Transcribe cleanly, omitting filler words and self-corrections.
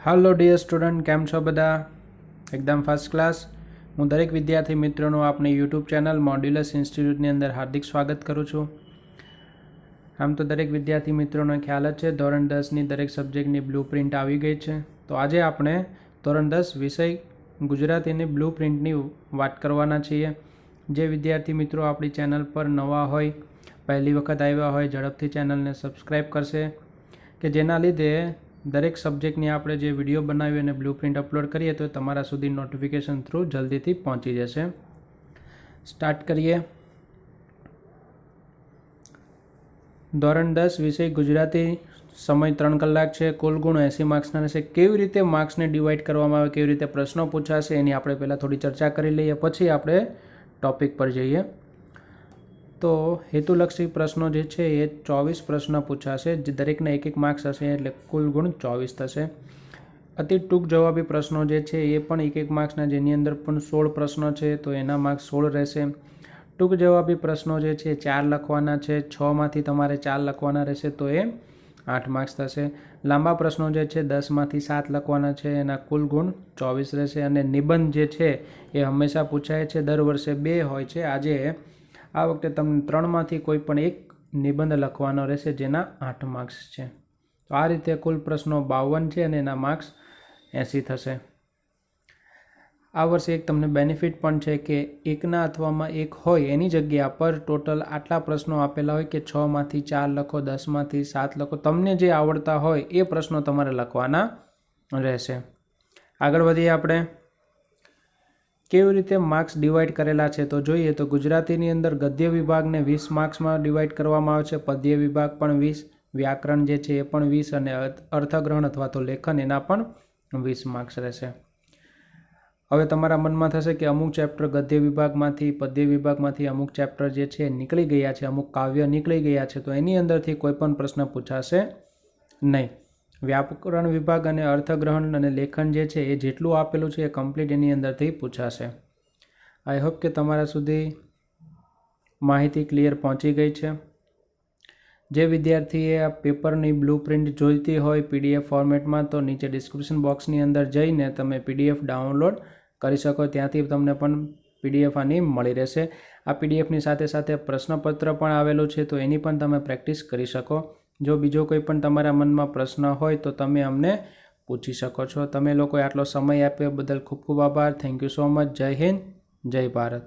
હાલો dear student, કેમ છો બધા? એકદમ ફર્સ્ટ ક્લાસ. હું દરેક વિદ્યાર્થી મિત્રોનું આપણી યુટ્યુબ ચેનલ મોડ્યુલસ ઇન્સ્ટિટ્યૂટની અંદર હાર્દિક સ્વાગત કરું છું. આમ તો દરેક વિદ્યાર્થી મિત્રોનો ખ્યાલ જ છે, ધોરણ 10ની દરેક સબ્જેક્ટની બ્લુ પ્રિન્ટ આવી ગઈ છે. તો આજે આપણે ધોરણ 10 વિષય ગુજરાતીની બ્લુ પ્રિન્ટની વાત કરવાના છીએ. જે વિદ્યાર્થી મિત્રો આપણી ચેનલ પર નવા હોય, પહેલી વખત આવ્યા હોય, ઝડપથી ચેનલને સબસ્ક્રાઈબ કરશે કે જેના લીધે દરેક સબ્જેક્ટની આપણે જે વિડીયો બનાવી અને બ્લુ પ્રિન્ટ અપલોડ કરીએ તો તમારા સુધી નોટિફિકેશન થ્રુ જલ્દીથી પહોંચી જશે. સ્ટાર્ટ કરીએ. ધોરણ 10 વિષય ગુજરાતી, સમય 3 કલાક છે, કુલ ગુણ 80 માર્ક્સના રહેશે. કેવી રીતે માર્ક્સને ડિવાઈડ કરવામાં આવે, કેવી રીતે પ્રશ્નો પૂછાશે એની આપણે પહેલાં થોડી ચર્ચા કરી લઈએ, પછી આપણે ટોપિક પર જઈએ. તો હેતુલક્ષી પ્રશ્નો જે છે એ 24 પ્રશ્ન પૂછાશે, જે દરેકના 1 માર્ક્સ હશે, એટલે કુલ ગુણ 24 થશે. અતિ ટૂંક જવાબી પ્રશ્નો જે છે એ પણ 1 માર્ક્સના, જેની અંદર પણ 16 પ્રશ્નો છે તો એના માર્ક્સ 16 રહેશે. ટૂંક જવાબી પ્રશ્નો જે છે 4 લખવાના છે, 6માંથી તમારે 4 લખવાના રહેશે તો એ 8 માર્ક્સ થશે. લાંબા પ્રશ્નો જે છે 10માંથી 7 લખવાના છે, એના કુલ ગુણ 24 રહેશે. અને નિબંધ જે છે એ હંમેશા પૂછાય છે, દર વર્ષે 2 હોય છે. આ વખતે તમને 3માંથી કોઈ પણ એક નિબંધ લખવાનો રહેશે, જેના 8 માર્ક્સ છે. તો આ રીતે કુલ પ્રશ્નો 52 છે અને એના માર્ક્સ 80 થશે. આ વર્ષે એક તમને બેનિફિટ પણ છે કે 1ના અથવામાં 1 હોય એની જગ્યા પર ટોટલ આટલા પ્રશ્નો આપેલા હોય કે 6માંથી 4 લખો, 10માંથી 7 લખો. તમને જે આવડતા હોય એ પ્રશ્નો તમારે લખવાના રહેશે. આગળ વધીએ આપણે. કેવી રીતે માર્ક્સ ડિવાઈડ કરેલા છે તો જોઈએ. તો ગુજરાતીની અંદર ગદ્ય વિભાગને 20 માર્ક્સમાં ડિવાઈડ કરવામાં આવે છે, પદ્ય વિભાગ પણ 20, વ્યાકરણ જે છે એ પણ 20 અને અર્થગ્રહણ અથવા તો લેખન એના પણ 20 માર્ક્સ રહેશે. હવે તમારા મનમાં થશે કે અમુક ચેપ્ટર ગદ્ય વિભાગમાંથી, પદ્ય વિભાગમાંથી અમુક ચેપ્ટર જે છે નીકળી ગયા છે, અમુક કાવ્ય નીકળી ગયા છે, તો એની અંદરથી કોઈ પણ પ્રશ્ન પૂછાશે નહીં. વ્યાકરણ વિભાગ અને અર્થગ્રહણ અને લેખન જે છે એ જેટલું આપેલું છે એ કમ્પ્લીટ એની અંદરથી પૂછાશે. આઈ હોપ કે તમારા સુધી માહિતી ક્લિયર પહોંચી ગઈ છે. જે વિદ્યાર્થીએ આ પેપરની બ્લુ પ્રિન્ટ જોઈતી હોય PDF ફોર્મેટમાં, તો નીચે ડિસ્ક્રિપ્શન બોક્સની અંદર જઈને તમે PDF ડાઉનલોડ કરી શકો. ત્યાંથી તમને પણ PDF આની મળી રહેશે. આ PDFની સાથે સાથે પ્રશ્નપત્ર પણ આવેલું છે, તો એની પણ તમે પ્રેક્ટિસ કરી શકો. જો બીજો કોઈ પણ તમારા મનમાં પ્રશ્ન હોય તો તમે અમને પૂછી શકો છો. તમે લોકોએ આટલો સમય આપ્યો બદલ ખૂબ ખૂબ આભાર. Thank you so much. જય હિન્દ, જય ભારત.